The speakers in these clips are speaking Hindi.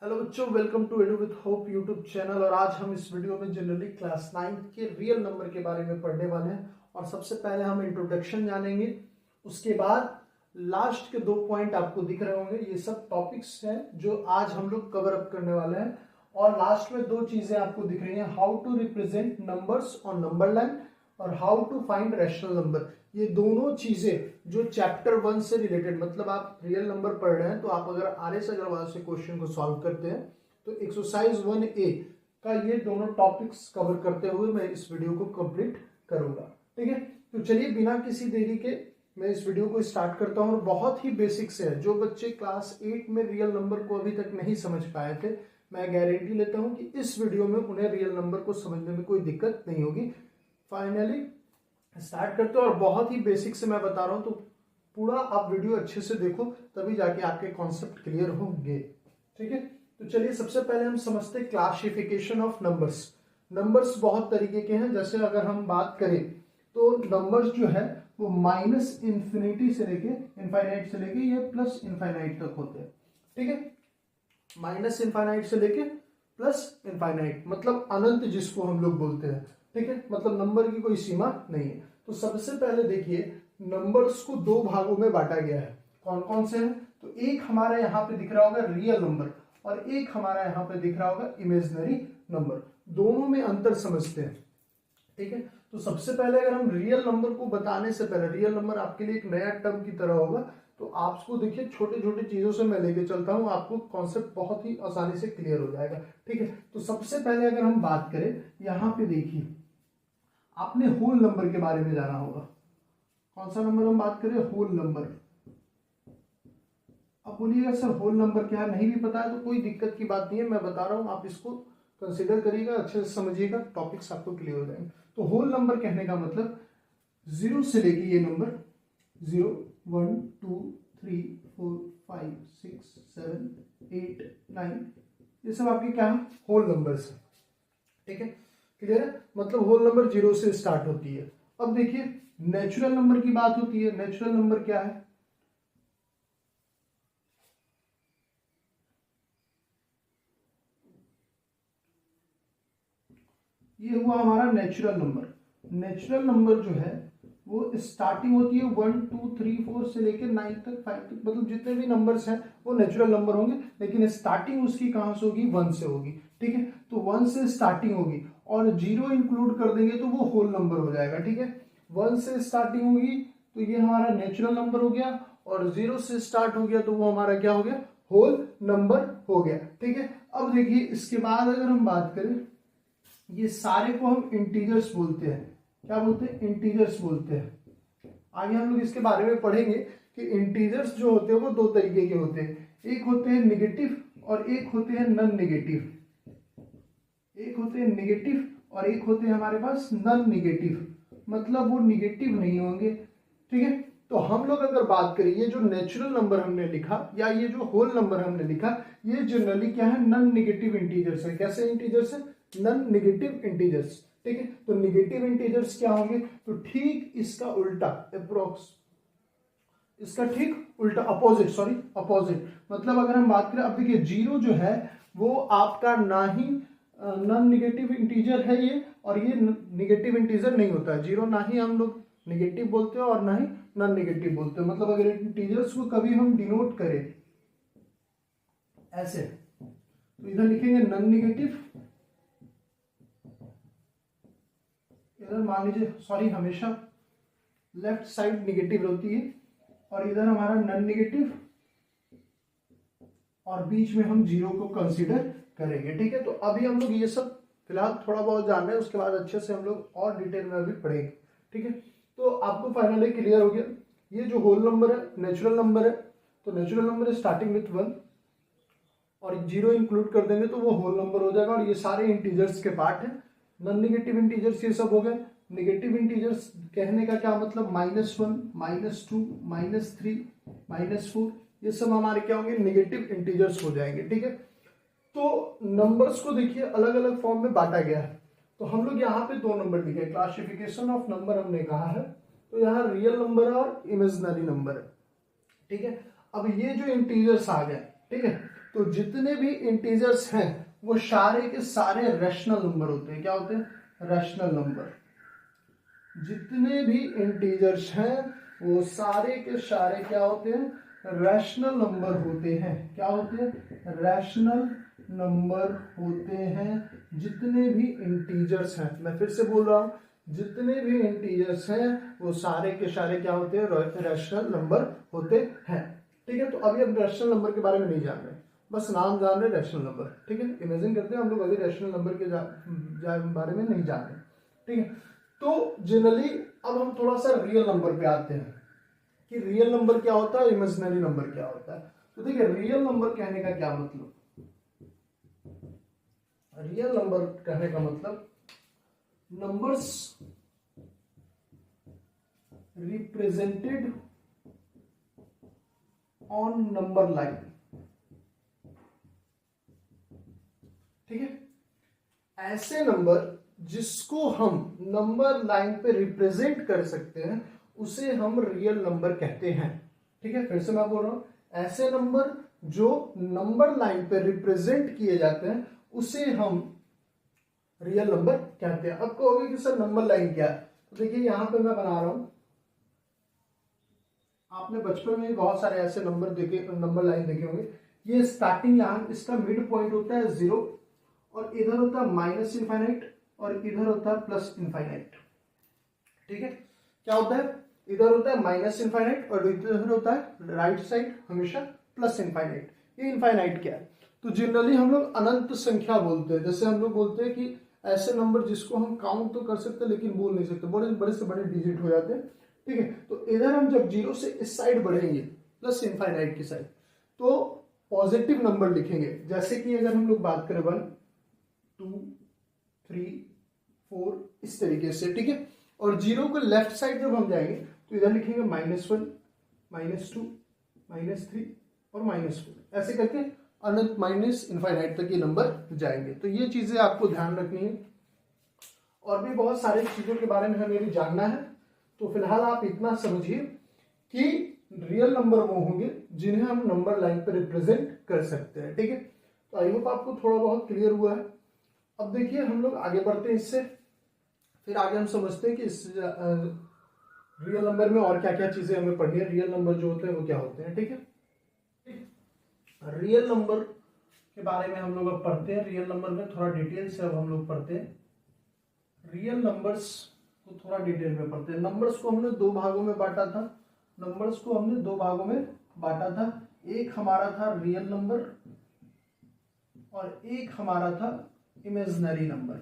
हेलो बच्चों, welcome to Edu With Hope YouTube channel. और आज हम इस वीडियो में जनरली क्लास 9 के रियल नंबर के बारे में पढ़ने वाले हैं। और सबसे पहले हम इंट्रोडक्शन जानेंगे, उसके बाद लास्ट के 2 पॉइंट आपको दिख रहे होंगे। ये सब टॉपिक्स हैं जो आज हम लोग कवर अप करने वाले हैं। और लास्ट में 2 चीजें आपको दिख रही हैं, how to represent numbers on number line और how to find rational number. ये दोनों चीजें जो चैप्टर 1 से रिलेटेड, मतलब आप रियल नंबर पढ़ रहे हैं तो आप अगर आर एस अग्रवाल से क्वेश्चन को सॉल्व करते हैं तो एक्सरसाइज 1A का ये दोनों टॉपिक्स कवर करते हुए मैं इस वीडियो को कंप्लीट करूंगा। ठीक है, तो चलिए बिना किसी देरी के मैं इस वीडियो को स्टार्ट करता हूं। और बहुत ही बेसिक से है, जो बच्चे क्लास 8 में रियल नंबर को अभी तक नहीं समझ पाए थे, मैं गारंटी लेता हूं कि इस वीडियो में उन्हें रियल नंबर को समझने में कोई दिक्कत नहीं होगी। फाइनली स्टार्ट करते हो, और बहुत ही बेसिक से मैं बता रहा हूं, तो पूरा आप वीडियो अच्छे से देखो, तभी जाके आपके कॉन्सेप्ट क्लियर होंगे। ठीक है, तो चलिए सबसे पहले हम समझते हैं क्लासिफिकेशन ऑफ नंबर्स। नंबर्स बहुत तरीके के हैं। जैसे अगर हम बात करें तो नंबर्स जो है वो माइनस इन्फिनिटी से लेके इनफाइनाइट से लेके ये प्लस इनफाइनाइट तक होते हैं। ठीक है, माइनस इनफाइनाइट से लेके प्लस इनफाइनाइट, मतलब अनंत जिसको हम लोग बोलते हैं। ठीक है, मतलब नंबर की कोई सीमा नहीं है। तो सबसे पहले देखिए, नंबर्स को 2 भागों में बांटा गया है। कौन कौन से हैं? तो एक हमारा यहाँ पे दिख रहा होगा रियल नंबर, और एक हमारा यहाँ पे दिख रहा होगा इमेजिनरी नंबर। दोनों में अंतर समझते हैं। ठीक है, तो सबसे पहले अगर हम रियल नंबर को बताने से पहले, रियल नंबर आपके लिए एक नया टर्म की तरह होगा, तो आपको देखिए छोटे छोटे चीजों से मैं लेके चलता हूं, आपको कॉन्सेप्ट बहुत ही आसानी से क्लियर हो जाएगा। ठीक है, तो सबसे पहले अगर हम बात करें, यहाँ पे देखिए आपने होल नंबर के बारे में जाना होगा। कौन सा नंबर हम बात करें? Whole number. अब बोलिएगा सर होल नंबर क्या है, नहीं भी पता है तो कोई दिक्कत की बात नहीं है, मैं बता रहा हूं, आप इसको कंसिडर करिएगा, अच्छे से समझिएगा, टॉपिक्स आपको क्लियर हो जाएंगे। तो होल नंबर कहने का मतलब 0 से लेके ये नंबर 0 1 2 3 4 5 6 7 8 9, ये सब आपके क्या है? होल नंबर्स है। ठीक है, क्लियर है? मतलब होल नंबर 0 से स्टार्ट होती है। अब देखिए नेचुरल नंबर की बात होती है। नेचुरल नंबर क्या है? ये हुआ हमारा नेचुरल नंबर। नेचुरल नंबर जो है वो स्टार्टिंग होती है 1 2 3 4 से लेकर 9 तक 5 तक, मतलब जितने भी नंबर्स हैं वो नेचुरल नंबर होंगे, लेकिन स्टार्टिंग उसकी कहां से होगी? 1 से होगी। ठीक है, तो 1 से स्टार्टिंग होगी, और 0 इंक्लूड कर देंगे तो वो होल नंबर हो जाएगा। ठीक है, 1 से स्टार्टिंग होगी तो ये हमारा नेचुरल नंबर हो गया, और 0 से स्टार्ट हो गया तो वो हमारा क्या हो गया? होल नंबर हो गया। ठीक है, अब देखिए इसके बाद अगर हम बात करें, ये सारे को हम इंटीजर्स बोलते हैं। क्या बोलते हैं? इंटीजर्स बोलते हैं। आगे हम लोग इसके बारे में पढ़ेंगे कि इंटीजर्स जो होते हैं वो 2 तरीके के होते हैं। एक होते हैं निगेटिव और एक होते हैं नॉन निगेटिव। एक होते हैं निगेटिव और एक होते हैं हमारे पास नॉन निगेटिव, मतलब वो निगेटिव नहीं होंगे। ठीक है, तो हम लोग अगर बात करें, ये जो नेचुरल नंबर हमने लिखा या ये जो होल नंबर हमने लिखा, ये जनरली क्या है? नॉन निगेटिव इंटीजर्स है। कैसे इंटीजर्स है? Non negative integers. ठीक है, तो निगेटिव इंटीजर्स क्या होंगे? तो ठीक इसका उल्टा, अप्रोक्स इसका ठीक उल्टा, अपोजिट, सॉरी अपोजिट। मतलब अगर हम बात करें, अब देखिए 0 जो है वो आपका ना ही नॉन निगेटिव इंटीजर है ये, और ये निगेटिव इंटीजर नहीं होता है। 0 ना ही हम लोग निगेटिव बोलते हैं और ना ही नॉन निगेटिव बोलते हैं। मतलब अगर इंटीजर्स को कभी हम डिनोट करें ऐसे, तो इधर लिखेंगे नॉन निगेटिव, इधर मान लीजिए, सॉरी हमेशा लेफ्ट साइड निगेटिव होती है, और इधर हमारा नॉन निगेटिव, और बीच में हम 0 को कंसीडर करेंगे। ठीक है, तो अभी हम लोग ये सब फिलहाल थोड़ा बहुत जान रहे हैं, उसके बाद अच्छे से हम लोग और डिटेल में अभी पढ़ेंगे। ठीक है, तो आपको फाइनली क्लियर हो गया। ये जो होल नंबर है नेचुरल नंबर है, तो नेचुरल नंबर स्टार्टिंग विथ 1 और 0 इंक्लूड कर देंगे तो वो होल नंबर हो जाएगा, और ये सारे इंटीजर्स के पार्ट है। नॉन निगेटिव इंटीजर्स ये सब हो गए। निगेटिव इंटीजर्स कहने का क्या मतलब? -1 -2 -3 -4, ये सब हमारे क्या होंगे? निगेटिव इंटीजर्स हो जाएंगे। ठीक है, तो नंबर्स को देखिए अलग अलग फॉर्म में बांटा गया है। तो हम लोग यहाँ पे 2 नंबर लिखे, क्लासिफिकेशन ऑफ नंबर हमने कहा है, तो यहाँ रियल नंबर है और इमेजिनरी नंबर है। ठीक है, अब ये जो इंटीजर्स आ गए, ठीक है, तो जितने भी इंटीजर्स हैं वो सारे के सारे रैशनल नंबर होते हैं। क्या होते हैं? Rational number. जितने भी इंटीजर्स हैं वो सारे के सारे क्या होते हैं? रैशनल नंबर होते हैं। क्या होते हैं? रैशनल नंबर होते हैं। जितने भी इंटीजर्स हैं, मैं फिर से बोल रहा हूं, जितने भी इंटीजर्स हैं वो सारे के सारे क्या होते हैं? रैशनल नंबर होते हैं। ठीक है, तो अभी हम रैशनल नंबर के बारे में नहीं जान रहे, बस नाम जान रहे रैशनल नंबर। ठीक है, इमेजिन करते हैं हम लोग अभी रैशनल नंबर के बारे में नहीं जान रहे। ठीक है, तो जनरली अब हम थोड़ा सा रियल नंबर पे आते हैं कि रियल नंबर क्या होता है, इमेजिनरी नंबर क्या होता है। तो देखिए, रियल नंबर कहने का क्या मतलब? रियल नंबर कहने का मतलब numbers represented on number line. ठीक है, ऐसे नंबर जिसको हम नंबर लाइन पे रिप्रेजेंट कर सकते हैं उसे हम रियल नंबर कहते हैं। ठीक है, फिर से मैं बोल रहा हूं, ऐसे नंबर जो नंबर लाइन पे रिप्रेजेंट किए जाते हैं उसे हम रियल नंबर कहते हैं। अब कहोगे कि सर नंबर लाइन क्या है? तो देखिए यहां पे मैं बना रहा हूं, आपने बचपन में बहुत सारे ऐसे नंबर देखे, नंबर लाइन देखे होंगे। ये स्टार्टिंग, यहां इसका मिड पॉइंट होता है 0 और इधर होता है माइनस इनफाइनाइट और इधर होता है प्लस इनफाइनाइट। ठीक है, क्या होता है? इधर होता है माइनस इनफाइनाइट और इधर होता है राइट साइड हमेशा प्लस इनफाइनाइट। ये इनफाइनाइट क्या है? तो जनरली हम लोग अनंत संख्या बोलते हैं। जैसे हम लोग बोलते हैं कि ऐसे नंबर जिसको हम काउंट तो कर सकते हैं लेकिन बोल नहीं सकते, बड़े बड़े से बड़े डिजिट हो जाते हैं। ठीक है, तो इधर हम जब 0 से इस साइड बढ़ेंगे प्लस इनफाइनाइट की साइड, तो पॉजिटिव नंबर लिखेंगे। जैसे कि अगर हम लोग बात करें 1 2 3 4 इस तरीके से। ठीक है, और 0 को लेफ्ट साइड जब हम जाएंगे तो इधर लिखेंगे -1 -2 -3 और -4, ऐसे करके अनंत माइनस इनफाइनाइट तक ये नंबर जाएंगे। तो ये चीजें आपको ध्यान रखनी है और भी बहुत सारी चीजों के बारे में हमें भी जानना है। तो फिलहाल आप इतना समझिए कि रियल नंबर वो होंगे जिन्हें हम नंबर लाइन पर रिप्रेजेंट कर सकते हैं। ठीक है, तो आई होप आपको थोड़ा बहुत क्लियर हुआ है। अब देखिए हम लोग आगे बढ़ते हैं इससे, फिर आगे हम समझते हैं कि इस रियल नंबर में और क्या क्या चीजें हमें पढ़नी है, रियल नंबर जो होते हैं वो क्या होते हैं। ठीक है, रियल नंबर के बारे में हम लोग अब पढ़ते हैं। रियल नंबर में थोड़ा डिटेल से अब हम लोग पढ़ते हैं। रियल नंबर्स को थोड़ा डिटेल में पढ़ते हैं। नंबर्स को हमने दो भागों में बांटा था। नंबर्स को हमने दो भागों में बांटा था। एक हमारा था रियल नंबर और एक हमारा था इमेजिनरी नंबर।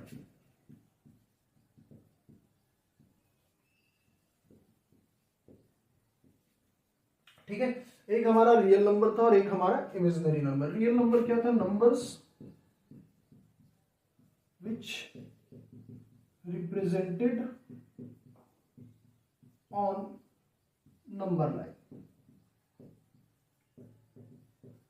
ठीक है, एक हमारा रियल नंबर था और एक हमारा इमेजिनरी नंबर। रियल नंबर क्या था? Numbers which represented on number line.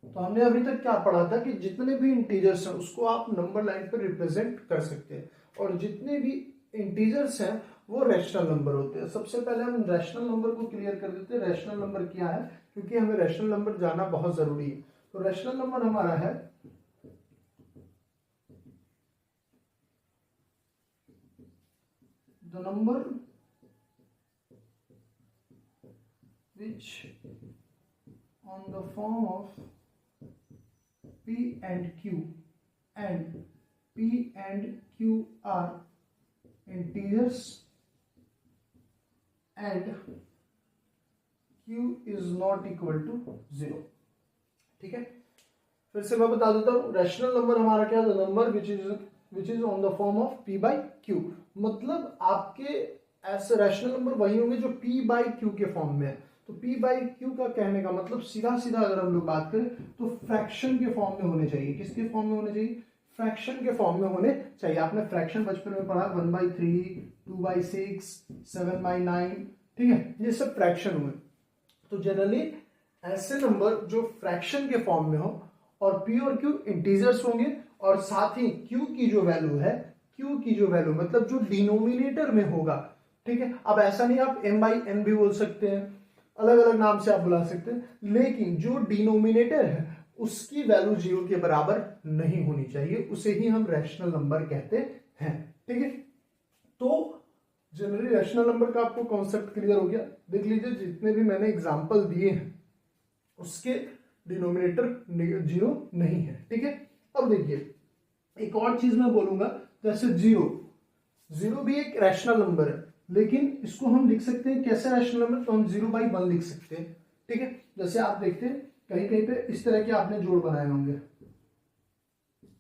तो हमने अभी तक क्या पढ़ा था कि जितने भी इंटीजर्स हैं उसको आप नंबर लाइन पर रिप्रेजेंट कर सकते हैं और जितने भी इंटीजर्स हैं वो रैशनल नंबर होते हैं। सबसे पहले हम रैशनल नंबर को क्लियर कर देते हैं। रैशनल नंबर क्या है, क्योंकि हमें रैशनल नंबर जानना बहुत जरूरी है। तो रैशनल नंबर हमारा है the number which on the form of P and Q and P and Q are integers and Q is not equal to 0। ठीक है, फिर से मैं बता देता हूं, रैशनल नंबर हमारा क्या है? Number which is on the form of P by Q। मतलब आपके ऐसे रैशनल नंबर वही होंगे जो P by Q के फॉर्म में है। तो P by Q का कहने का मतलब सीधा सीधा अगर हम लोग बात करें तो फ्रैक्शन के फॉर्म में होने चाहिए। किसके फॉर्म में होने चाहिए? फ्रैक्शन के फॉर्म में होने चाहिए। आपने फ्रैक्शन बचपन में पढ़ा, 1/3, 2/6, 7/9। ठीक है, ये सब फ्रैक्शन हुए। तो जनरली ऐसे नंबर जो फ्रैक्शन के फॉर्म में हो और P और Q इंटीजर्स होंगे और साथ ही Q की जो वैल्यू है, Q की जो वैल्यू मतलब जो डिनोमिनेटर में होगा। ठीक है, अब ऐसा नहीं, आप m/n भी बोल सकते हैं, अलग अलग नाम से आप बुला सकते हैं, लेकिन जो डिनोमिनेटर है उसकी वैल्यू 0 के बराबर नहीं होनी चाहिए, उसे ही हम रैशनल नंबर कहते हैं। ठीक है, तो जनरली रैशनल नंबर का आपको कॉन्सेप्ट क्लियर हो गया। देख लीजिए जितने भी मैंने एग्जांपल दिए हैं उसके डिनोमिनेटर 0 नहीं है। ठीक है, अब देखिए एक और चीज मैं बोलूंगा, जैसे 0 भी एक रैशनल नंबर है, लेकिन इसको हम लिख सकते हैं कैसे रैशनल नंबर, तो हम 0/1 लिख सकते हैं। ठीक है, जैसे आप देखते हैं कहीं कहीं पे इस तरह के आपने जोड़ बनाए होंगे,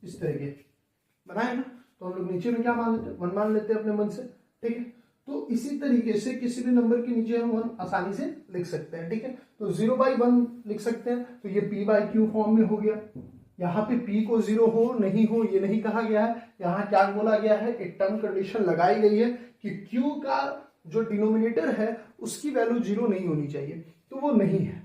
इस तरह के बनाए ना, तो हम लोग नीचे में क्या मान लेते हैं, 1 मान लेते हैं अपने मन से। ठीक है, तो इसी तरीके से किसी भी नंबर के नीचे हम 1 आसानी से लिख सकते हैं। ठीक है, तो 0/1 लिख सकते हैं, तो ये p/q फॉर्म में हो गया। यहाँ पे p को 0 हो नहीं हो ये नहीं कहा गया है, यहाँ क्या बोला गया है, एक टर्म कंडीशन लगाई गई है कि q का जो डिनोमिनेटर है उसकी वैल्यू 0 नहीं होनी चाहिए, तो वो नहीं है।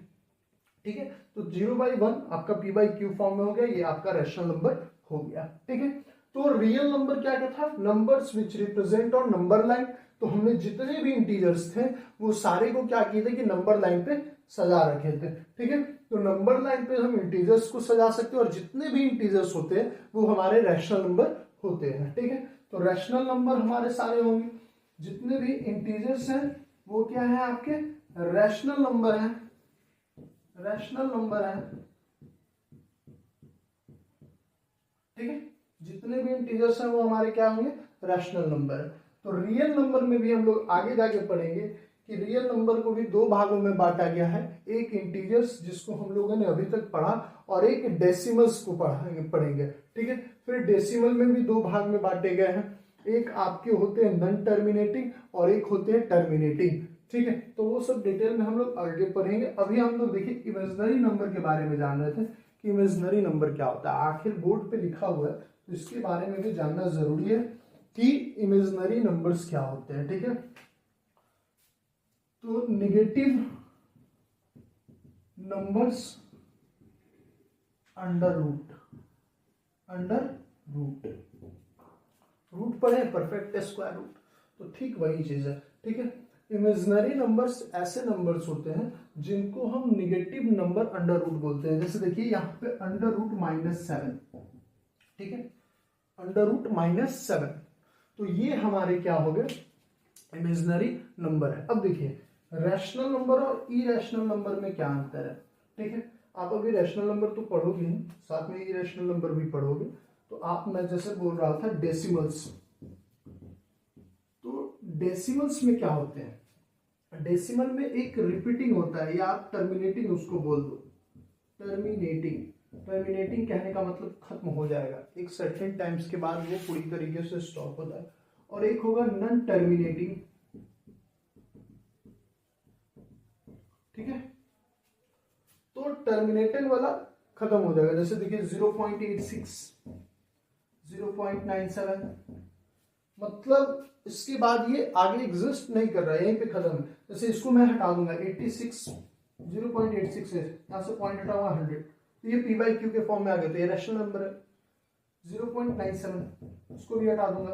ठीक है, तो 0/1 आपका p/q फॉर्म में हो गया, ये आपका रैशनल नंबर हो गया। ठीक है, तो रियल नंबर क्या क्या था, numbers which represent on number line. तो हमने जितने भी इंटीजर्स थे वो सारे को क्या किए थे कि नंबर लाइन पे सजा रखे थे। ठीक है, तो नंबर लाइन पे हम इंटीजर्स को सजा सकते हैं और जितने भी इंटीजर्स होते हैं वो हमारे रैशनल नंबर होते हैं। ठीक है, तो रैशनल नंबर हमारे सारे होंगे, जितने भी इंटीजर्स हैं वो क्या है आपके रैशनल नंबर है, रैशनल नंबर है। ठीक है, जितने भी इंटीजर्स हैं वो हमारे क्या होंगे, रैशनल नंबर है। तो रियल नंबर में भी हम लोग आगे जाके पढ़ेंगे कि रियल नंबर को भी 2 भागों में बांटा गया है, एक इंटीजर्स जिसको हम लोगों ने अभी तक पढ़ा और एक डेसिमल्स को पढ़ेंगे। ठीक है, फिर डेसिमल में भी 2 भाग में बांटे गए हैं, एक आपके होते हैं नॉन टर्मिनेटिंग और एक होते हैं टर्मिनेटिंग। ठीक है, तो वो सब डिटेल में हम लोग आगे पढ़ेंगे। अभी हम लोग देखिए इमेजिनरी नंबर के बारे में जान रहे थे कि इमेजिनरी नंबर क्या होता है, आखिर बोर्ड पे लिखा हुआ है तो इसके बारे में भी जानना जरूरी है कि इमेजिनरी नंबर्स क्या होते हैं। ठीक है, तो negative numbers under root, under root, root पढ़े परफेक्ट स्क्वायर रूट, तो ठीक वही चीज है। ठीक है, इमेजिनरी नंबर्स ऐसे नंबर्स होते हैं जिनको हम निगेटिव नंबर अंडर रूट बोलते हैं। जैसे देखिए यहाँ पे अंडर रूट -7, ठीक है, अंडर रूट -7, तो ये हमारे क्या हो गए, इमेजिनरी नंबर है। अब देखिए रैशनल नंबर और इरेशनल नंबर में क्या अंतर है। ठीक है, आप अभी रैशनल नंबर तो पढ़ोगे ही, साथ में इरेशनल नंबर भी पढ़ोगे। तो आप, मैं जैसे बोल रहा था डेसिमल्स, तो डेसिमल्स में क्या होते हैं, डेसिमल में एक रिपीटिंग होता है या आप टर्मिनेटिंग उसको बोल दो, टर्मिनेटिंग। टर्मिनेटिंग कहने का मतलब खत्म हो जाएगा, एक सर्टेन टाइम्स के बाद वो पूरी तरीके से स्टॉप होता है। और एक होगा नॉन टर्मिनेटिंग। ठीक है, तो टर्मिनेटिंग वाला खत्म हो जाएगा। जैसे देखिए 0.86, 0.97, मतलब इसके बाद ये आगे एग्जिस्ट नहीं कर रहा है, यहीं पे खत्म है। जैसे इसको मैं हटा दूंगा 86, 0.86 है, यहाँ से पॉइंट हटाऊंगा 100, तो ये p/q के फॉर्म में आ गया, तो ये रैशनल नंबर है। 0.97 इसको भी हटा दूंगा,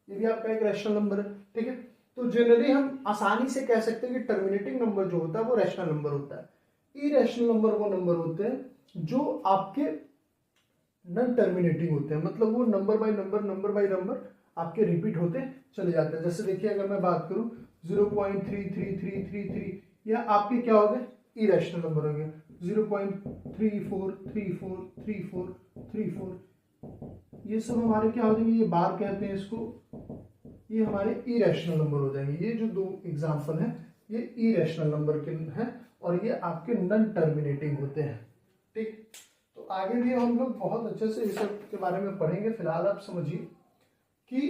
ये भी आपका एक रैशनल नंबर है। ठीक है, तो जनरली हम आसानी से कह सकते हैं कि टर्मिनेटिंग नंबर जो होता है वो रैशनल नंबर होता है। इरेशनल नंबर वो नंबर होते हैं जो आपके नॉन टर्मिनेटिंग होते हैं, मतलब वो number by number, number by number आपके रिपीट होते चले जाते हैं। जैसे देखिए अगर मैं बात करूं 0.3333, या आपके क्या हो गए, इरेशनल नंबर हो गए, 0.34343434, ये सब हमारे क्या हो जाएंगे, ये बार कहते हैं इसको, ये हमारे इरेशनल नंबर हो जाएंगे। ये जो 2 एग्जाम्पल हैं ये इरेशनल नंबर के हैं और ये आपके नॉन टर्मिनेटिंग होते हैं। ठीक, तो आगे भी हम लोग बहुत अच्छे से इस सब के बारे में पढ़ेंगे। फिलहाल आप समझिए कि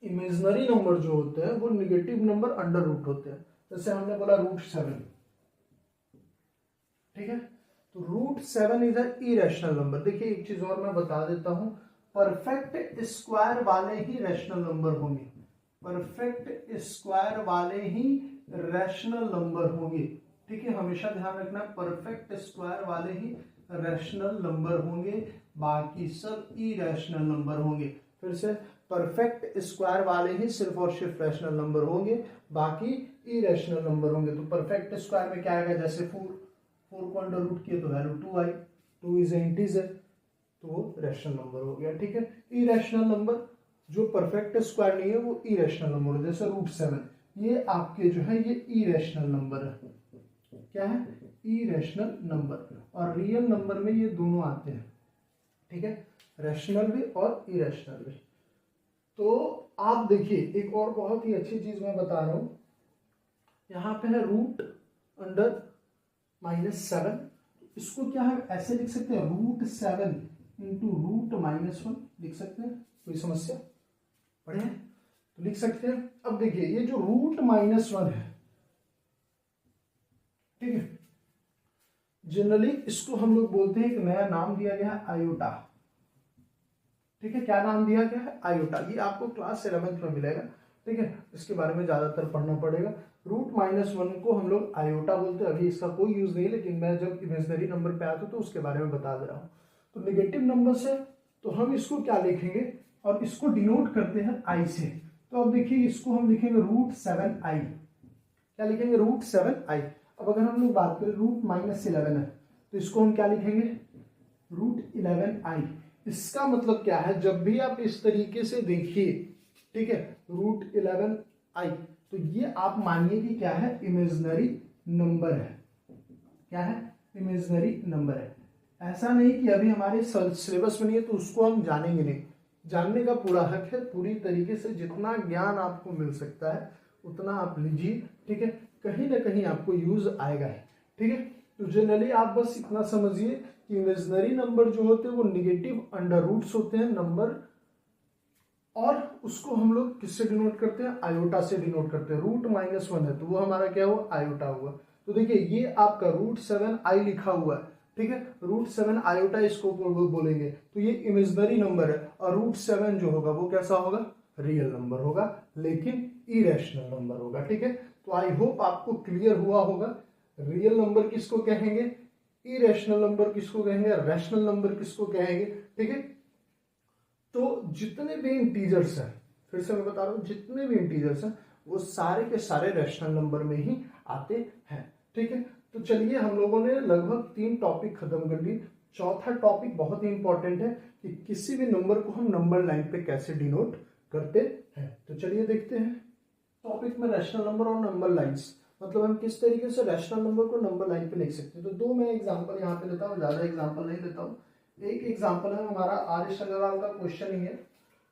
इमेजिनरी नंबर जो होते हैं वो निगेटिव नंबर अंडर रूट होते हैं। जैसे हमने बोला √7, ठीक है, तो √7 इज अ इरेशनल नंबर। देखिए एक चीज और मैं बता देता हूं, परफेक्ट स्क्वायर वाले ही रैशनल नंबर होंगे, परफेक्ट स्क्वायर वाले ही रैशनल नंबर होंगे। ठीक है, हमेशा ध्यान रखना, परफेक्ट स्क्वायर वाले ही रैशनल नंबर होंगे, बाकी सब इरेशनल नंबर होंगे। फिर से, परफेक्ट स्क्वायर वाले ही सिर्फ और सिर्फ रैशनल नंबर होंगे, बाकी इरेशनल नंबर होंगे। तो परफेक्ट स्क्वायर में क्या आएगा, जैसे 4 को अंडर रूट किए तो वैल्यू 2 आई, 2 इज इंटीजर, तो वो रैशनल नंबर हो गया। ठीक है, इरेशनल नंबर जो परफेक्ट स्क्वायर नहीं है वो इरेशनल नंबर है, जैसे √7, ये आपके जो है ये इरेशनल नंबर है। क्या है? Irrational number. और रियल नंबर में ये दोनों आते हैं। ठीक है, रैशनल भी और इरेशनल भी। तो आप देखिए एक और बहुत ही अच्छी चीज मैं बता रहा हूं, यहाँ पे है √7, इसको क्या हम ऐसे लिख सकते हैं, √7 इंटू √-1 लिख सकते हैं, कोई समस्या? पढ़े हैं तो लिख सकते हैं। अब देखिए ये जो √-1 है, ठीक है, जनरली इसको हम लोग बोलते हैं, एक नया नाम दिया गया है आयोटा। ठीक है, क्या नाम दिया गया है? आयोटा। ये आपको क्लास 11th में मिलेगा। ठीक है, इसके बारे में ज्यादातर पढ़ना पड़ेगा। √-1 को हम लोग आयोटा बोलते हैं। अभी इसका कोई यूज नहीं, लेकिन मैं जब इमेजिनरी नंबर पे आता हूं तो उसके बारे में बता दे रहा हूं। तो नेगेटिव नंबर्स है तो हम इसको क्या लिखेंगे, और इसको डिनोट करते हैं आई से। तो अब देखिए इसको हम लिखेंगे √7i। क्या लिखेंगे? √7i। अब अगर हम लोग बात करें √-11 है तो इसको हम क्या लिखेंगे? √11i। इसका मतलब क्या है, जब भी आप इस तरीके से देखिए, ठीक है, √11i, तो ये आप मानिए कि क्या है? इमेजिनरी नंबर है। क्या है? इमेजिनरी नंबर है। ऐसा नहीं कि अभी हमारे सिलेबस में नहीं है तो उसको हम जानेंगे नहीं, जानने का पूरा हक है। पूरी तरीके से जितना ज्ञान आपको मिल सकता है उतना आप लीजिए। ठीक है, कहीं ना कहीं आपको यूज आएगा है। ठीक है, तो जनरली आप बस इतना समझिए कि इमेजिनरी नंबर जो होते हैं वो निगेटिव अंडर रूट्स होते हैं नंबर, और उसको हम लोग किससे डिनोट करते हैं? आयोटा से डिनोट करते हैं। √-1 है तो वो हमारा क्या हुआ? आयोटा हुआ। तो देखिए ये आपका √7i लिखा हुआ है। ठीक है, √7 आयोटा इसको बोलेंगे, तो ये इमेजिनरी नंबर है। और √7 जो होगा वो कैसा होगा? रियल नंबर होगा, लेकिन इरेशनल नंबर होगा। ठीक है, तो आई होप आपको क्लियर हुआ होगा। रियल नंबर किसको कहेंगे, इरेशनल नंबर किसको कहेंगे, रैशनल नंबर किसको कहेंगे। ठीक है, तो जितने भी इंटीजर्स हैं, फिर से मैं बता रहा हूं, जितने भी इंटीजर्स हैं वो सारे के सारे रैशनल नंबर में ही आते हैं। ठीक है, तो चलिए हम लोगों ने लगभग 3 टॉपिक खत्म कर लिए। चौथा टॉपिक बहुत ही इंपॉर्टेंट है कि किसी भी नंबर को हम नंबर लाइन पे कैसे डिनोट करते हैं। तो चलिए देखते हैं टॉपिक में रैशनल नंबर और नंबर लाइंस, मतलब हम किस तरीके से रैशनल नंबर को नंबर लाइन पे लिख सकते हैं। तो 2 मैं एग्जांपल यहाँ पे लेता हूँ, ज्यादा एग्जांपल नहीं लेता हूँ। एक एग्जांपल है हमारा आर.एस. अग्रवाल का क्वेश्चन ही है।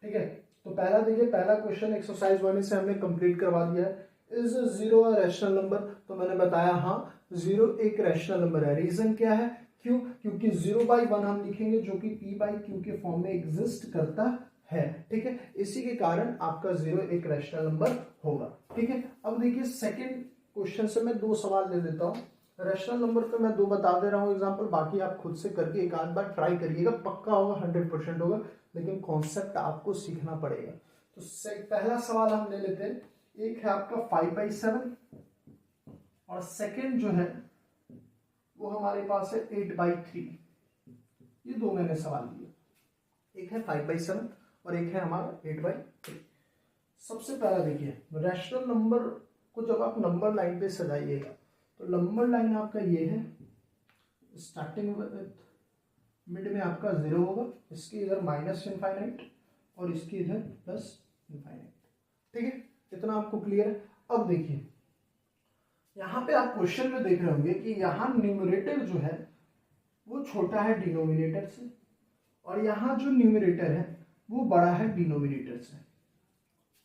ठीक है, तो पहला देखिए, पहला क्वेश्चन एक्सरसाइज 1 से हमने कंप्लीट करवा दिया है। Is 0 a rational number? तो मैंने बताया हाँ, 0 एक रैशनल नंबर है। रीजन क्या है? क्यों? क्योंकि 0/1 हम लिखेंगे जो कि p/q के फॉर्म में एग्जिस्ट करता है। ठीक है, इसी के कारण आपका 0 एक रैशनल नंबर होगा। ठीक है, अब देखिए सेकंड क्वेश्चन से मैं 2 सवाल ले लेता हूं। रैशनल नंबर पे मैं 2 बता दे रहा हूं एग्जांपल, बाकी आप खुद से करके एक आध बार ट्राई करिएगा, पक्का होगा, 100% होगा, लेकिन कॉन्सेप्ट आपको सीखना पड़ेगा। तो पहला सवाल हम ले लेते हैं। एक है आपका 5/7 और सेकंड जो है वो हमारे पास है 8/3। ये 2 मैंने सवाल दिए, एक है 5/7 और एक है हमारा 8/3। सबसे पहला देखिए, रैशनल नंबर को जब आप नंबर लाइन पे सजाइएगा तो नंबर लाइन आपका ये है, स्टार्टिंग मिड में आपका 0 होगा, इसके इधर -∞ और इसकी इधर +∞। ठीक है, इतना आपको क्लियर है। अब देखिए यहां पे आप क्वेश्चन में देख रहे होंगे कि यहां न्यूमरेटर जो है वो छोटा है डिनोमिनेटर से, और यहां जो न्यूमरेटर है वो बड़ा है डिनोमिनेटर से।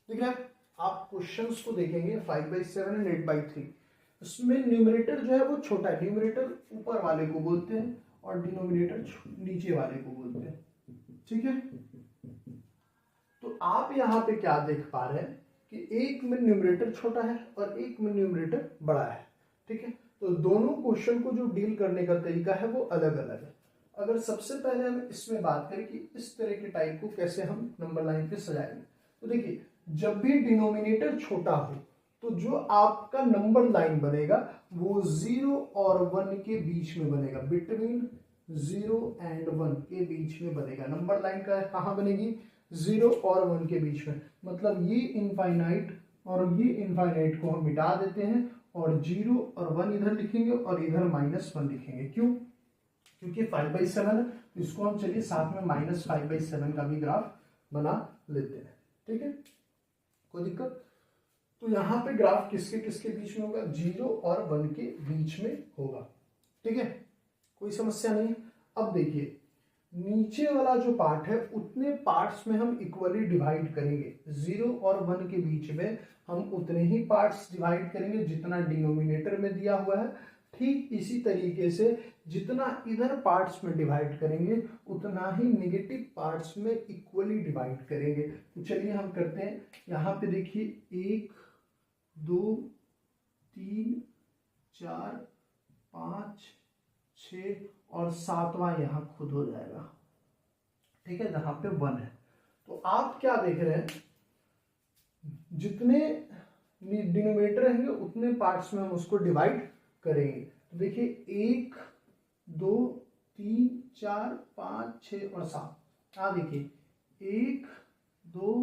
ठीक है, आप क्वेश्चंस को देखेंगे 5/7 एंड 8/3, उसमें न्यूमरेटर जो है वो छोटा है। न्यूमरेटर ऊपर वाले को बोलते हैं और डिनोमिनेटर नीचे वाले को बोलते हैं। ठीक है, तो आप यहाँ पे क्या देख पा रहे हैं कि एक में न्यूमरेटर छोटा है और एक में न्यूमरेटर बड़ा है। ठीक है, तो दोनों क्वेश्चन को जो डील करने का तरीका है वो अलग अलग है। अगर सबसे पहले हम इसमें बात करें कि इस तरह के टाइप को कैसे हम नंबर लाइन पे सजाएंगे, तो देखिए जब भी डिनोमिनेटर छोटा हो तो जो आपका नंबर लाइन बनेगा वो 0 और 1 के बीच में बनेगा, बिटवीन 0 एंड 1 के बीच में बनेगा। नंबर लाइन का कहाँ बनेगी? 0 और 1 के बीच में। मतलब ये इनफाइनाइट और ये इनफाइनाइट को हम मिटा देते हैं और 0 और 1 इधर लिखेंगे और इधर -1 लिखेंगे। क्यों? क्योंकि 5/7 है तो इसको हम चलिए साथ में -5/7 का भी ग्राफ बना लेते हैं। ठीक है, कोई दिक्कत? तो यहाँ पे ग्राफ किसके किसके बीच में होगा? 0 और 1 के बीच में होगा। ठीक है, कोई समस्या नहीं। अब देखिए नीचे वाला जो पार्ट है उतने पार्ट्स में हम इक्वली डिवाइड करेंगे। 0 और 1 के बीच में हम उतने ही पार्ट्स डिवाइड करेंगे जितना डिनोमिनेटर में दिया हुआ है। ठीक इसी तरीके से जितना इधर पार्ट्स में डिवाइड करेंगे उतना ही नेगेटिव पार्ट्स में इक्वली डिवाइड करेंगे। तो चलिए हम करते हैं। यहाँ पे देखिए 1 2 3 4 5 6 और 7वां यहाँ खुद हो जाएगा। ठीक है, जहां पे 1 है। तो आप क्या देख रहे हैं, जितने डिनोमिनेटर रहेंगे उतने पार्ट्स में हम उसको डिवाइड करेंगे। तो देखिए 1 2 3 4 5 6 और 7। हाँ देखिए 1 2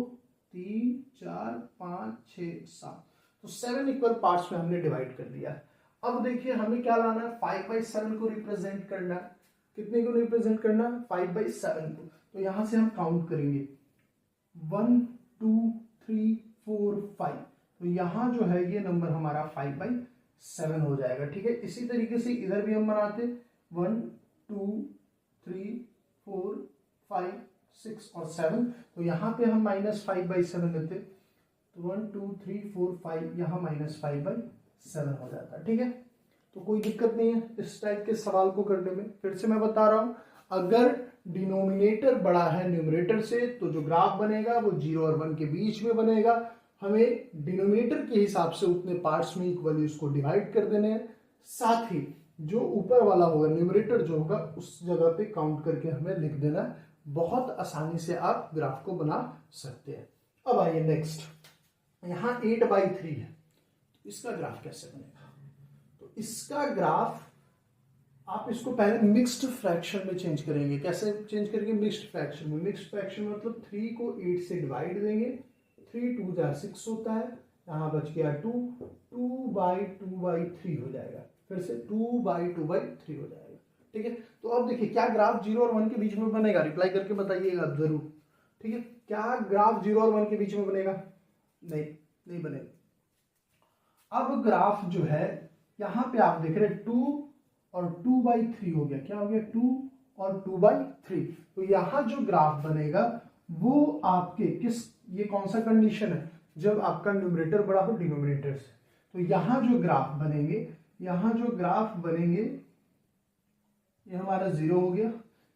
3 4 5 6 7, तो 7 इक्वल पार्ट्स में हमने डिवाइड कर दिया है। अब देखिए हमें क्या लाना है, 5/7 को रिप्रेजेंट करना है। कितने को रिप्रेजेंट करना है? 5/7 को। तो यहां से हम काउंट करेंगे 1 2 3 4 5। तो यहां जो है ये नंबर हमारा 5/7 हो जाएगा। ठीक है, इसी तरीके से इधर भी हम बनाते 1 2 3 4 5 6 और 7। तो यहाँ पे हम -5/7 लेते, तो 1 2 3 4 5 यहाँ -5/7 हो जाता है। ठीक है, तो कोई दिक्कत नहीं है इस टाइप के सवाल को करने में। फिर से मैं बता रहा हूं, अगर डिनोमिनेटर बड़ा है न्यूमरेटर से तो जो ग्राफ बनेगा वो 0 और 1 के बीच में बनेगा। हमें डिनोमिनेटर के हिसाब से उतने पार्ट्स में इक्वली उसको डिवाइड कर देने हैं। साथ ही जो ऊपर वाला होगा न्यूमरेटर जो होगा उस जगह पे काउंट करके हमें लिख देना है। बहुत आसानी से आप ग्राफ को बना सकते हैं। अब आइए नेक्स्ट, यहाँ 8/3 है, इसका ग्राफ कैसे बनेगा? तो इसका ग्राफ आप इसको पहले मिक्स्ड फ्रैक्शन में चेंज करेंगे। कैसे चेंज करेंगे? मिक्स्ड फ्रैक्शन में। मिक्स्ड फ्रैक्शन मतलब 3 को 8 से डिवाइड देंगे, 3 2 6 होता है, यहाँ बच गया 2, 2/2/3 हो जाएगा। फिर से 2/2/3 हो जाएगा। ठीक है, तो अब देखिए क्या ग्राफ 0 और 1 के बीच में बनेगा? रिप्लाई करके बताइएगा आप जरूर। ठीक है, क्या ग्राफ 0 और 1 के बीच में बनेगा? नहीं बनेगा। अब ग्राफ जो है यहाँ पे आप देख रहे हैं 2 और 2/3 हो गया। क्या हो गया? 2 और 2/3। तो यहाँ जो ग्राफ बनेगा वो आपके किस, ये कौन सा कंडीशन है? जब आपका न्यूमरेटर बड़ा हो डिनोमिनेटर से। तो यहाँ जो ग्राफ बनेंगे, यहाँ जो ग्राफ बनेंगे ये हमारा 0 हो गया।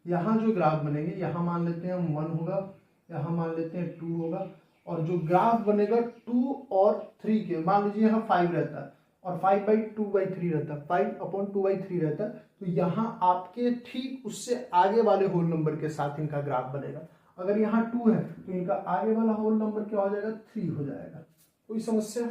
यहाँ जो ग्राफ बनेंगे, यहाँ मान लेते हैं हम 1 होगा, यहाँ मान लेते हैं 2 होगा, और जो ग्राफ बनेगा 2 और 3 के, मान लीजिए यहाँ 5 रहता है और 5/2/3 रहता है, 5/2/3 रहता है। तो यहाँ आपके ठीक उससे आगे वाले होल नंबर के साथ इनका ग्राफ बनेगा। अगर यहाँ 2 है तो इनका आगे वाला होल नंबर क्या हो जाएगा? 3 हो जाएगा। कोई समस्या?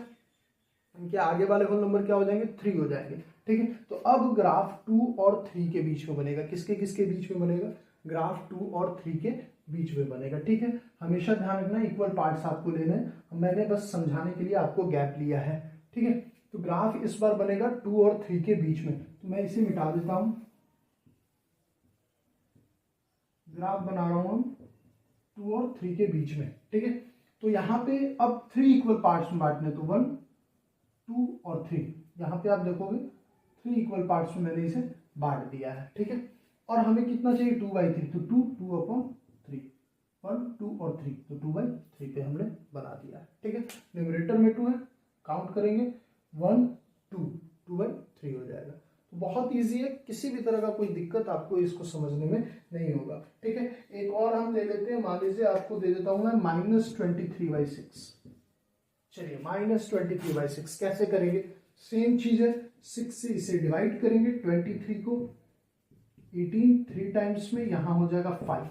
इनके आगे वाले होल नंबर क्या हो जाएंगे? 3 हो जाएंगे। ठीक है, तो अब ग्राफ 2 और 3 के बीच में बनेगा। किसके किसके बीच में बनेगा? ग्राफ 2 और 3 के बीच में बनेगा। ठीक है, हमेशा ध्यान रखना इक्वल पार्ट्स आपको लेने हैं। मैंने बस समझाने के लिए आपको गैप लिया है। ठीक है, तो ग्राफ इस बार बनेगा 2 और 3 के बीच में। तो मैं इसे मिटा देता हूं। ग्राफ बना रहा हूं हम 2 और 3 के बीच में। ठीक है, तो यहाँ पे अब 3 इक्वल पार्ट्स में बांटने, तो 1 2 और 3। यहाँ पे आप देखोगे 3 इक्वल पार्ट्स में मैंने इसे बांट दिया है। ठीक है, और हमें कितना चाहिए? 2/3। तो 2/3, 1 2 और 3, तो 2/3 पे हमने बना दिया है। ठीक है, न्यूमरेटर में 2 है, काउंट करेंगे 1 2, 2/3 हो जाएगा। तो बहुत इजी है, किसी भी तरह का कोई दिक्कत आपको इसको समझने में नहीं होगा। ठीक है, एक और हम ले लेते हैं। मान लीजिए आपको दे देता हूं मैं -23/6। चलिए -23/6 कैसे करेंगे? सेम चीज है, 6 से इसे डिवाइड करेंगे, 23 को 18 3 टाइम्स में, यहां हो जाएगा 5।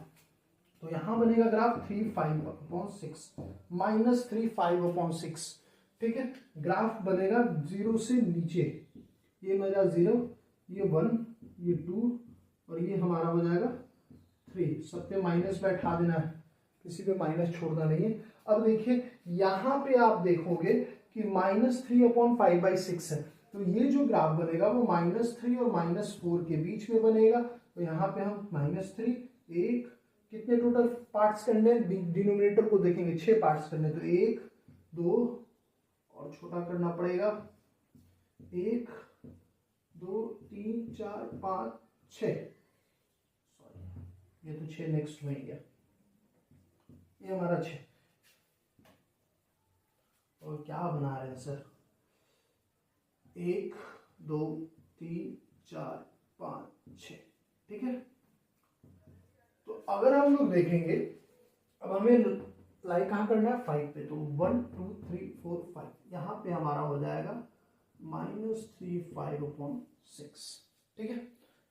तो यहां बनेगा ग्राफ 3/5/6 -3/5/6। ठीक है, ग्राफ बनेगा 0 से नीचे, ये मेरा 0, ये 1, ये 2 और ये हमारा हो जाएगा 3। सब पे माइनस बैठा देना है, किसी पे माइनस छोड़ना नहीं है। अब देखिए यहाँ पे आप देखोगे कि -3/5/6 है। तो ये जो ग्राफ बनेगा वो -3 और -4 के बीच में बनेगा। तो यहाँ पे हम -3 एक, कितने टोटल पार्ट्स करने हैं, डिनोमिनेटर को देखेंगे 6 पार्ट्स करने, तो 1 2 और छोटा करना पड़ेगा 1 2 3 4 5 6, सॉरी ये तो 6 नेक्स्ट में ही गया, ये हमारा 6। और क्या बना रहे हैं सर, 1 2 3 4 5 6, ठीक है। तो अगर हम लोग देखेंगे, अब हमें लाई कहाँ करना है 5 पे, तो 1 2 3 4 5, यहाँ पे हमारा हो जाएगा -3/5/6, ठीक है।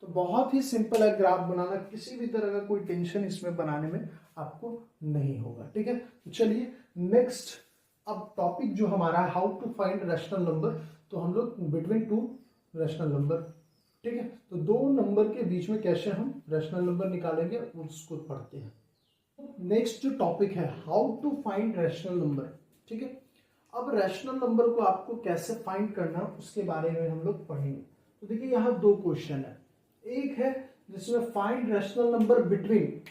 तो बहुत ही सिंपल है ग्राफ बनाना, किसी भी तरह का कोई टेंशन इसमें बनाने में आपको नहीं होगा, ठीक है। तो चलिए नेक्स्ट, अब टॉपिक जो हमारा है how to find rational number, तो हम लोग बिटवीन टू रैशनल नंबर, ठीक है। तो दो नंबर के बीच में कैसे हम रैशनल नंबर निकालेंगे उसको पढ़ते हैं। नेक्स्ट जो टॉपिक है how to find rational number, ठीक है। अब रैशनल नंबर को आपको कैसे फाइंड करना उसके बारे में हम लोग पढ़ेंगे। तो देखिए यहाँ दो क्वेश्चन है, एक है जिसमें find rational number between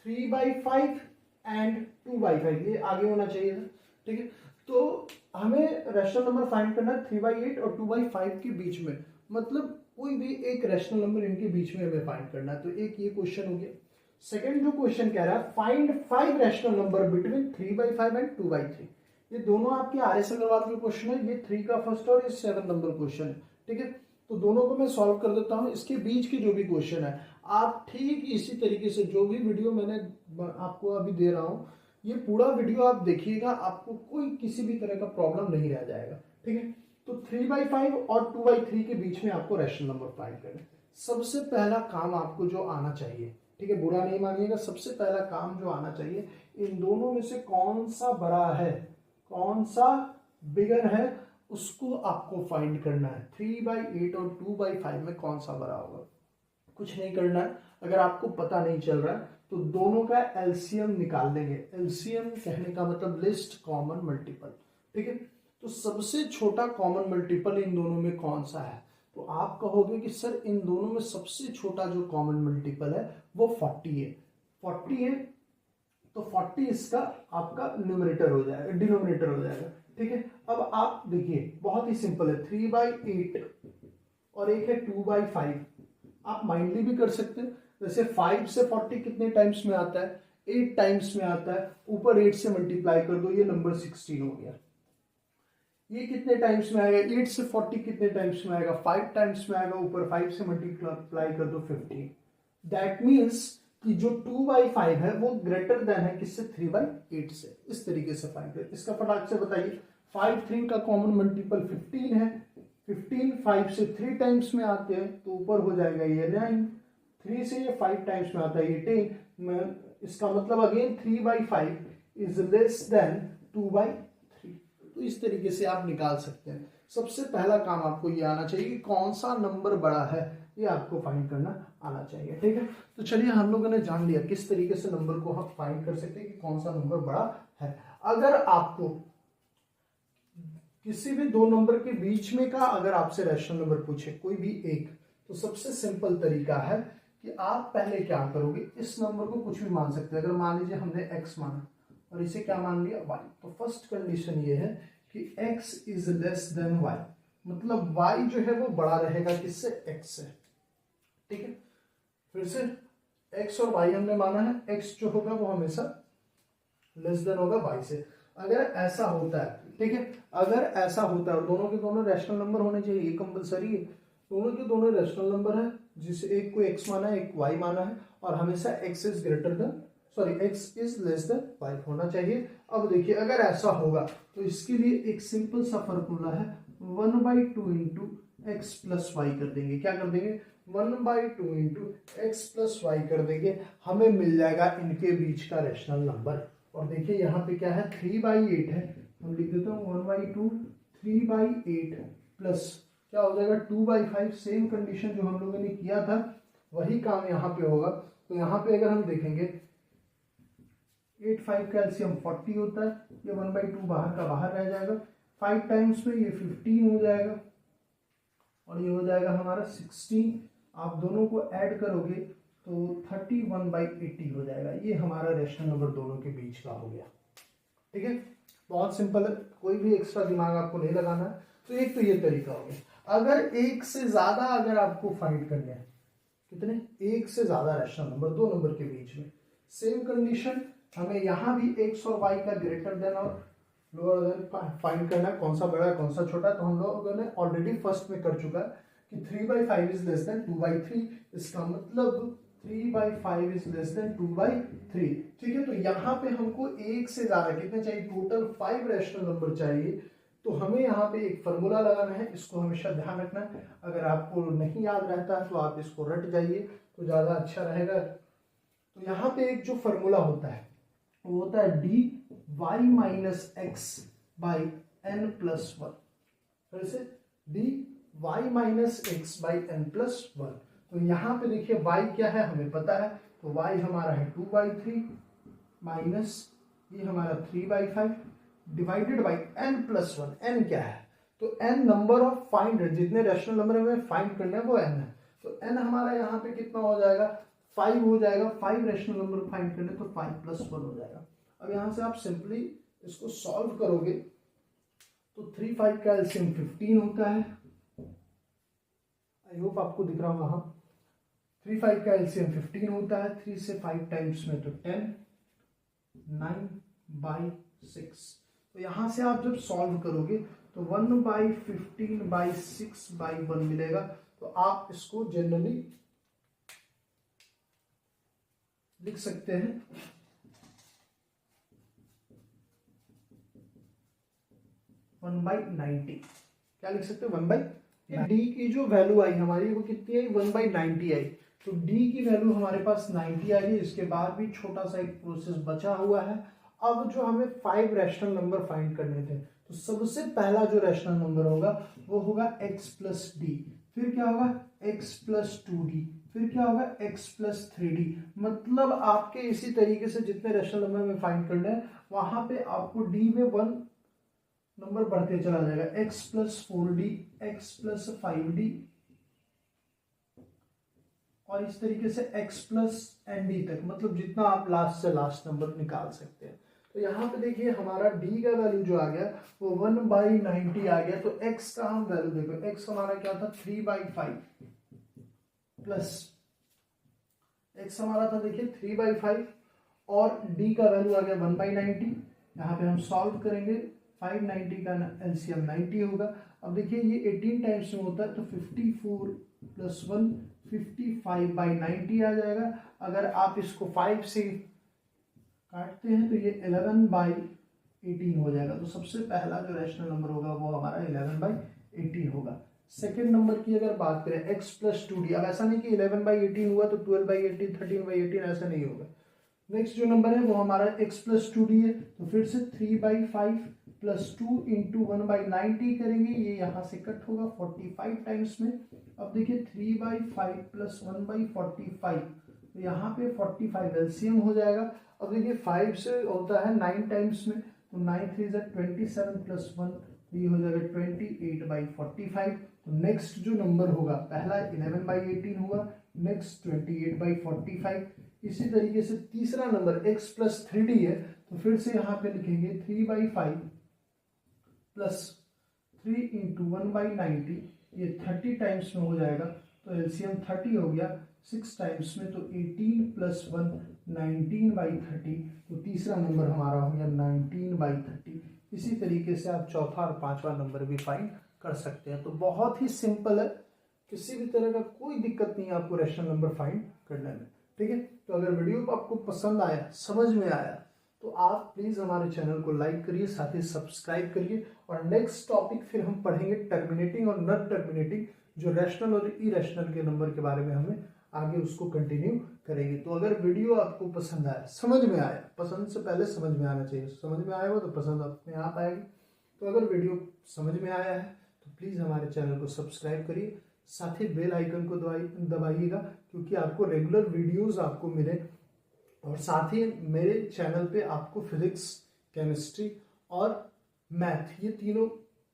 3/5 and 2/5, ये आगे होना चाहिए था, ठीक है। तो हमें रैशनल नंबर फाइंड करना है 3/8 और 2/5 के बीच में, मतलब कोई भी एक रैशनल नंबर इनके बीच में हमें फाइंड करना है। तो एक ये क्वेश्चन हो गया। सेकंड जो क्वेश्चन कह रहा है find 5 rational number between 3/5 and 2/3, ये दोनों आपके RS अग्रवाल के क्वेश्चन है, ये 3 का फर्स्ट और ये 7 नंबर क्वेश्चन है, ठीक है। तो दोनों को मैं सॉल्व कर देता हूँ। इसके बीच के जो भी क्वेश्चन है आप ठीक इसी तरीके से, जो भी वीडियो मैंने आपको अभी दे रहा हूँ ये पूरा वीडियो आप देखिएगा, आपको कोई किसी भी तरह का प्रॉब्लम नहीं रह जाएगा, ठीक है। तो 3/5 और 2/3 के बीच में आपको रैशनल नंबर फाइंड करना है। सबसे पहला काम आपको जो आना चाहिए, ठीक है, बुरा नहीं मानिएगा, सबसे पहला काम जो आना चाहिए, इन दोनों में से कौन सा बड़ा है, कौन सा बिगर है, उसको आपको फाइंड करना है। 3/8 और 2/5 में कौन सा बड़ा होगा, कुछ नहीं करना है। अगर आपको पता नहीं चल रहा है तो दोनों का एलसीएम निकाल लेंगे। एलसीएम कहने का मतलब लिस्ट कॉमन मल्टीपल, ठीक है। तो सबसे छोटा कॉमन मल्टीपल इन दोनों में कौन सा है, तो आप कहोगे कि सर इन दोनों में सबसे छोटा जो कॉमन मल्टीपल है वो 40 है। 40 है तो 40 इसका आपका न्यूमरेटर हो जाएगा, डिनोमिनेटर हो जाएगा, ठीक है। अब आप देखिए बहुत ही सिंपल है, 3/8 और एक है 2/5, आप माइंडली भी कर सकते हैं। जैसे 5 से 40 कितने टाइम्स में आता है, 8 टाइम्स में आता है, ऊपर 8 से मल्टीप्लाई कर दो, ये नंबर 16 हो गया। ये कितने टाइम्स में आएगा, 8 से 40 कितने टाइम्स में आएगा, 5 टाइम्स में आएगा, ऊपर 5 से मल्टीप्लाई कर दो 15। दैट मीन्स कि जो 2/5 है वो ग्रेटर देन है किससे, 3/8 से। इस तरीके से फाइंड करें, इसका फटाक से बताइए। 5 3 का कॉमन मल्टीपल 15 है, 15 5 से 3 टाइम्स में आते हैं तो ऊपर हो जाएगा ये 9, 3 से ये 5 टाइम्स में आता है ये 10, इसका मतलब अगेन 3/5 इज लेस देन 2/3। तो इस तरीके से आप निकाल सकते हैं। सबसे पहला काम आपको ये आना चाहिए कि कौन सा नंबर बड़ा है, ये आपको फाइंड करना आना चाहिए, ठीक है। तो चलिए हम लोगों ने जान लिया किस तरीके से नंबर को हम फाइंड कर सकते हैं कि कौन सा नंबर बड़ा है। अगर आपको किसी भी दो नंबर के बीच में का अगर आपसे रैशनल नंबर पूछे कोई भी एक, तो सबसे सिंपल तरीका है कि आप पहले क्या करोगे, इस नंबर को कुछ भी मान सकते हैं। अगर मान लीजिए हमने x माना और इसे क्या मान लिया y, तो फर्स्ट कंडीशन ये है कि x is less than y, मतलब y जो है वो बड़ा रहेगा किससे, x से, ठीक है। फिर से x और y हमने माना है, x जो होगा वो हमेशा लेस देन होगा y से। अगर ऐसा होता है, ठीक है, अगर ऐसा होता है और दोनों के दोनों रैशनल नंबर होने चाहिए, ये कंपलसरी है, दोनों के दोनों रैशनल नंबर है, जिसे एक को x माना है एक y माना है, और हमेशा x is greater than x is less than y होना चाहिए। अब देखिए अगर ऐसा होगा तो इसके लिए एक सिंपल सा फॉर्मूला है, 1/2 इंटू एक्स प्लस वाई कर देंगे। क्या कर देंगे, 1/2 इंटू एक्स प्लस वाई कर देंगे, हमें मिल जाएगा इनके बीच का रैशनल नंबर। और देखिए यहाँ पे क्या है, 3/8 है, हम लिख देते हैं 1/2 3/8 प्लस क्या हो जाएगा 2/5। सेम कंडीशन जो हम लोगों ने किया था वही काम यहाँ पे होगा। तो यहाँ पे अगर हम देखेंगे 8 5 का एलसीएम 40 होता है, ये 1/2 बाहर का बाहर रह जाएगा, 5 टाइम्स में ये 15 हो जाएगा और ये हो जाएगा हमारा 16। आप दोनों को ऐड करोगे तो 31/80 हो जाएगा। ये हमारा रेशनल नंबर दोनों के बीच का हो गया। ठीक है, बहुत सिंपल है, कोई भी एक्स्ट्रा दिमाग आपको नहीं लगाना है। तो एक तो ये तरीका हो गया। अगर एक से ज्यादा अगर आपको फाइंड करने हैं, कितने, एक से ज्यादा रेशनल नंबर दो नंबर के बीच में, सेम कंडीशन हमें यहाँ भी x और y का ग्रेटर देन और लोअर देन फाइंड करना है, कौन सा बड़ा है कौन सा छोटा है। तो हम लोगों ने ऑलरेडी फर्स्ट में कर चुका है कि 3/5 इज लेस देन 2/3, इसका मतलब 3/5 इज लेस देन 2/3। ठीक है, तो यहाँ पे हमको एक से ज्यादा कितने चाहिए, टोटल 5 रैशनल नंबर चाहिए। तो हमें यहाँ पे एक फॉर्मूला लगाना है, इसको हमेशा ध्यान रखना है। अगर आपको नहीं याद रहता है तो आप इसको रट जाइए तो ज्यादा अच्छा रहेगा। तो यहाँ पे एक जो फॉर्मूला होता है वो होता है dy minus x by n plus one. फिर से dy minus x by n plus one. तो यहाँ पे देखिए y क्या है हमें पता है, तो y हमारा है 2/3 माइनस ये हमारा 3/5 divided by n plus one. n क्या है, तो n नंबर ऑफ फाइंड, जितने रैशनल नंबर हमें फाइंड करना है वो n है। तो n हमारा यहाँ पे कितना हो जाएगा, 5 हो जाएगा। 5 रैशनल नंबर फाइंड करने तो 5 + 1 हो जाएगा। अब यहाँ से आप सिंपली इसको सॉल्व करोगे तो 3 5 का एलसीएम 15 होता है। आई होप आपको दिख रहा होगा। हाँ, 3 5 का एलसीएम 15 होता है। 3 से 5 टाइम्स में तो 10, 9/6। तो यहां से आप जब सॉल्व करोगे तो 1/15/6/1 मिलेगा। तो आप इसको जनरली लिख सकते हैं 1/90। क्या लिख सकते हैं, 1/90। डी की जो वैल्यू आई हमारी वो कितनी आई, 1/90 आई। तो डी की वैल्यू हमारे पास 90 आई। इसके बाद भी छोटा सा एक प्रोसेस बचा हुआ है। अब जो हमें 5 रैशनल नंबर फाइंड करने थे, तो सबसे पहला जो रैशनल नंबर होगा वो होगा x + d। फिर क्या होगा x + 2d। फिर क्या होगा x + 3d। मतलब आपके इसी तरीके से जितने रैशनल नंबर में फाइंड करने हैं वहां पे आपको d में 1 नंबर बढ़ते चला जाएगा। x + 4d, x + 5d और इस तरीके से x + nd तक, मतलब जितना आप लास्ट से लास्ट नंबर निकाल सकते हैं। तो यहाँ पे देखिए हमारा d का वैल्यू जो आ गया वो 1/90 आ गया। तो x का हम वैल्यू देखो, x हमारा क्या था 3/5 प्लस x हमारा था देखिए 3/5 और d का वैल्यू आ गया 1/90। यहाँ पे हम सॉल्व करेंगे, 590 का एलसीएम 90 होगा। अब देखिए ये 18 टाइम्स में होता है तो 54 + 1 55/90 आ जाएगा। अगर आप इसको 5 से काटते हैं तो ये 11/18 हो जाएगा। तो सबसे पहला जो रैशनल नंबर होगा वो हमारा 11/18 होगा। सेकेंड नंबर की अगर बात करें x + 2d, अब ऐसा नहीं कि 11/18 हुआ तो 12/18 13/18 ऐसा नहीं होगा। नेक्स्ट जो नंबर है वो हमारा x + 2d है। तो फिर से 3/5 + 2 × 1/90 करेंगे, ये यहाँ से कट होगा 45 टाइम्स में। अब देखिए 3/5 + 1/45, तो यहाँ पे 45 एलसीएम हो जाएगा। अब देखिए 5 से होता है 9 टाइम्स में, तो 9 3 = 27 + 1, तो ये हो जाएगा 28/45। तो नेक्स्ट जो नंबर होगा पहला 11/18 हुआ, नेक्स्ट 28/45। इसी तरीके से तीसरा नंबर x + 3d है। तो फिर से यहाँ पे लिखेंगे 3/5 + 3 × 1/90, ये 30 टाइम्स में हो जाएगा। तो एलसीएम 30 हो गया 6 टाइम्स में, तो 18 + 1 19/30। तो तीसरा नंबर हमारा हो गया 19/30। इसी तरीके से आप चौथा और पांचवा नंबर भी फाइंड कर सकते हैं। तो बहुत ही सिंपल है, किसी भी तरह का कोई दिक्कत नहीं है आपको रैशनल नंबर फाइंड करने में। ठीक है, तो अगर वीडियो आपको पसंद आया, समझ में आया, तो आप प्लीज हमारे चैनल को लाइक करिए, साथ ही सब्सक्राइब करिए। और नेक्स्ट टॉपिक फिर हम पढ़ेंगे टर्मिनेटिंग और नॉन टर्मिनेटिंग, जो रैशनल और इरेशनल के नंबर के बारे में हमें आगे उसको कंटिन्यू करेंगे। तो अगर वीडियो आपको पसंद आया, समझ में आया, पसंद से पहले समझ में आना चाहिए, समझ में आया हो तो पसंद अपने आप आएगी। तो अगर वीडियो समझ में आया है तो प्लीज़ हमारे चैनल को सब्सक्राइब करिए, साथ ही बेल आइकन को दबाइएगा, क्योंकि आपको रेगुलर वीडियोस आपको मिले। और साथ ही मेरे चैनल पे आपको फिजिक्स, केमिस्ट्री और मैथ, ये तीनों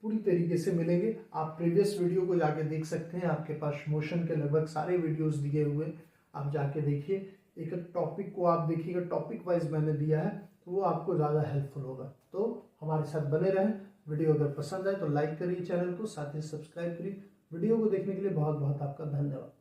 पूरी तरीके से मिलेंगे। आप प्रीवियस वीडियो को जाके देख सकते हैं, आपके पास मोशन के लगभग सारे वीडियोस दिए हुए, आप जाके देखिए। एक एक टॉपिक को आप देखिएगा, टॉपिक वाइज मैंने दिया है, तो वो आपको ज़्यादा हेल्पफुल होगा। तो हमारे साथ बने रहें। वीडियो अगर पसंद आए तो लाइक करिए चैनल को, साथ ही सब्सक्राइब करिए। वीडियो को देखने के लिए बहुत बहुत आपका धन्यवाद।